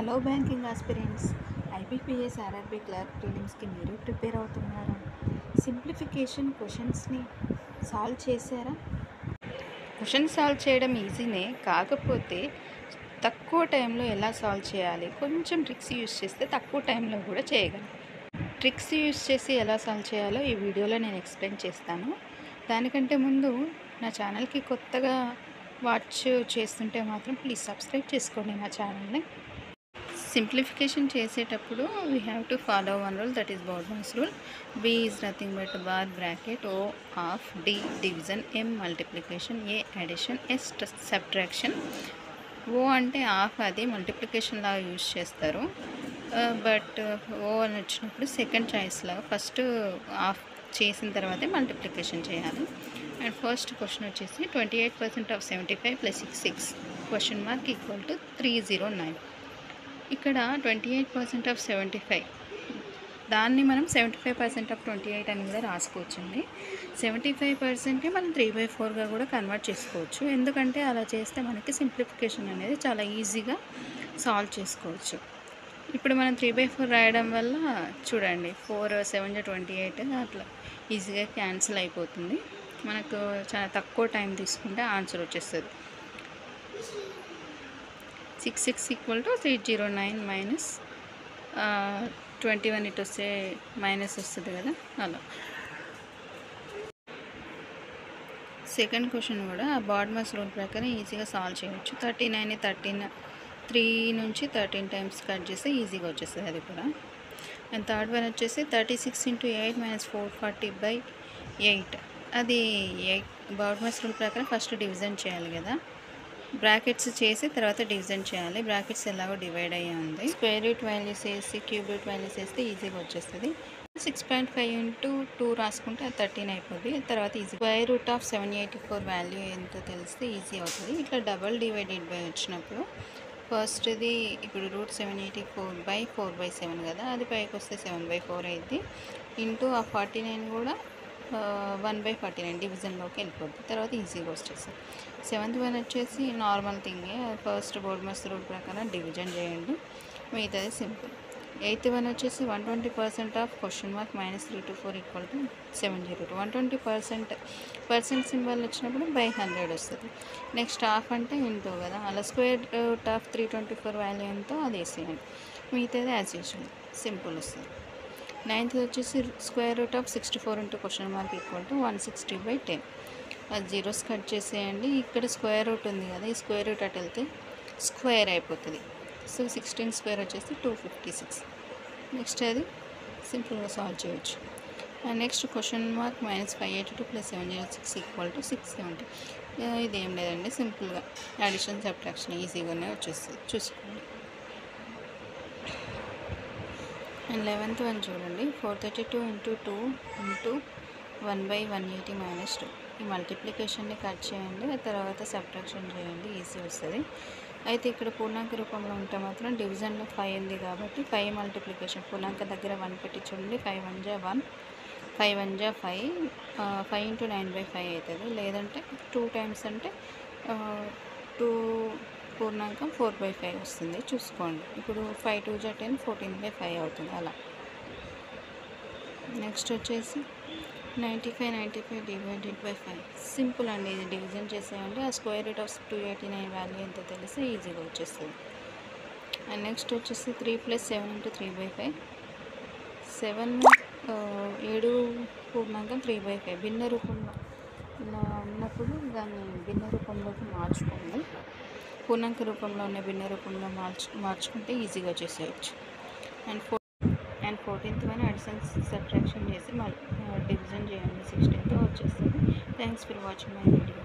Hello banking aspirants, IBPS RRB clerk ప్రిలిమ్స్కి మీరు prepare అవుతున్నారా? సింప్లిఫికేషన్ క్వశ్చన్స్ని సాల్వ్ చేశారా? క్వశ్చన్ సాల్వ్ చేయడం ఈజీనే, కాకపోతే తక్కువ టైంలో ఎలా సాల్వ్ చేయాలి, కొంచెం ట్రిక్స్ యూజ్ చేస్తే తక్కువ టైంలో కూడా చేయగలం. ట్రిక్స్ యూజ్ చేసి ఎలా సాల్వ్ చేయాలో ఈ వీడియోలో నేను ఎక్స్ప్లెయిన్ చేస్తాను. దానికంటే ముందు నా ఛానల్కి కొత్తగా వాచ్ చేస్తుంటే మాత్రం ప్లీజ్ సబ్స్క్రైబ్ చేసుకోండి నా ఛానల్ని. సింప్లిఫికేషన్ చేసేటప్పుడు we have to follow one rule, that is BODMAS rule. B is nothing but bar bracket, O of, D division, M multiplication, A addition, S subtraction. O అంటే of, అది multiplication లాగా use చేస్తారు. But ఓ అని వచ్చినప్పుడు second choice లాగా first of చేసిన తర్వాతే multiplication చేయాలి. అండ్ ఫస్ట్ క్వశ్చన్ వచ్చేసి 28% of 75 + 6 question mark equal to 309. ఇక్కడ 28% ఆఫ్ 75, దాన్ని మనం 75% ఆఫ్ 28 అని కూడా రాసుకోవచ్చండి. 75%ని మనం 3/4గా కూడా కన్వర్ట్ చేసుకోవచ్చు. ఎందుకంటే అలా చేస్తే మనకి సింప్లిఫికేషన్ అనేది చాలా ఈజీగా సాల్వ్ చేసుకోవచ్చు. ఇప్పుడు మనం 3/4 రాయడం వల్ల చూడండి, 4 7 28 అట్లా ఈజీగా క్యాన్సిల్ అయిపోతుంది. మనకు చాలా తక్కువ టైం తీసుకుంటే ఆన్సర్ వచ్చేస్తుంది. 6 = 309 మైనస్ 21 ఇటు వస్తే మైనస్ వస్తుంది కదా, అలా. సెకండ్ క్వశ్చన్ కూడా బోర్డ్మాస్ రూల్ ప్రకారం ఈజీగా సాల్వ్ చేయవచ్చు. 39 3 నుంచి 13 టైమ్స్ కట్ చేస్తే ఈజీగా వచ్చేస్తుంది అది కూడా. అండ్ థర్డ్ వన్ వచ్చేసి 36 × 8 - 440/8. అది బోర్డ్మాస్ రూల్ ప్రకారం ఫస్ట్ డివిజన్ చేయాలి కదా, బ్రాకెట్స్ చేసి తర్వాత డివిజన్ చేయాలి. బ్రాకెట్స్ ఎలాగో డివైడ్ అయ్యి ఉంది. స్క్వేర్ రూట్ వాల్యూస్ వేసి క్యూబ్ రూట్ వాల్యూస్ వేస్తే ఈజీగా వచ్చేస్తుంది. 6.5 × 2 రాసుకుంటే అది 13 అయిపోతుంది. తర్వాత easy square root of 784 value ఎంతో తెలిస్తే ఈజీ అవుతుంది. ఇట్లా డబల్ డివైడెడ్ బై వచ్చినప్పుడు ఫస్ట్ది ఇప్పుడు √784/4/7 కదా, అది పైకి వస్తే 7/4 అయింది. ఇంటూ ఆ 49 కూడా 1/49 డివిజన్లోకి వెళ్ళిపోద్ది. తర్వాత ఈజీగా వచ్చేస్తుంది. 7th వన్ వచ్చేసి నార్మల్ థింగే, ఫస్ట్ బోర్డ్మాస్ రూల్ ప్రకారం డివిజన్ చేయండి, మిగతాది సింపుల్. 8th వన్ వచ్చేసి 120% of question mark -3 to 4 = 702. 120% symbol వచ్చినప్పుడు /100 వస్తుంది. నెక్స్ట్ హాఫ్ అంటే ఇంటూ కదా, అలా స్క్వేర్ రూట్ ఆఫ్ 324 వాల్యూ ఎంతో అది వేసేయండి, మిగతాది యాజ్ యూజువల్ సింపుల్ వస్తుంది. 9th వచ్చేసి square root of 64 × question mark equal to 160/10. అది జీరోస్ కట్ చేసేయండి. ఇక్కడ స్క్వేర్ రూట్ ఉంది కదా, ఈ స్క్వేర్ రూట్ అటు వెళ్తే స్క్వేర్ అయిపోతుంది. సో 16 స్క్వేర్ వచ్చేసి 256. నెక్స్ట్ అది సింపుల్గా సాల్వ్ చేయొచ్చు. And next question mark -582 + 706 = 670. ఇదేం లేదండి, సింపుల్గా అడిషన్ సబ్ట్రాక్షన్ ఈజీగానే వచ్చేస్తుంది, చూసుకోండి. అండ్ 11th వన్ చూడండి, 432 × 2 × 1/180 - 2. ఈ మల్టిప్లికేషన్ని కట్ చేయండి, ఆ తర్వాత సబ్ట్రాక్షన్ చేయండి, ఈజీ వస్తుంది. అయితే ఇక్కడ పూర్ణాంక రూపంలో ఉంటే మాత్రం డివిజన్లో 5 ఉంది కాబట్టి 5 మల్టిప్లికేషన్ పూర్ణాంక దగ్గర 1 పెట్టి చూడండి. 5 × 1 = 1, 5 × 1 = 5, 5 × 9/5 అవుతుంది. లేదంటే 2 టైమ్స్ అంటే 2 పూర్ణాంకం 4/5 వస్తుంది, చూసుకోండి. ఇప్పుడు 5 × 2 = 10, 14/5 అవుతుంది అలా. నెక్స్ట్ వచ్చేసి 95 డివైడెడ్ బై 5. సింపుల్ అండి, ఇది డివిజన్ చేసేయండి. ఆ స్క్వేర్ రూట్ ఆఫ్ 289 వాల్యూ ఎంతో తెలిస్తే ఈజీగా వచ్చేస్తుంది. అండ్ నెక్స్ట్ వచ్చేసి 3 + 7 × 3/5. 7 పూర్ణాంకం 3/5 భిన్న రూపంలో ఇలా ఉన్నప్పుడు దాన్ని భిన్న రూపంలోకి మార్చుకోండి. పూర్ణాంక రూపంలో ఉన్న భిన్న రూపంలో మార్చుకుంటే ఈజీగా చేసేయచ్చు. And 14th one addition subtraction చేసి డివిజన్ చేయండి, 16th వచ్చేస్తుంది. Thanks for watching my video.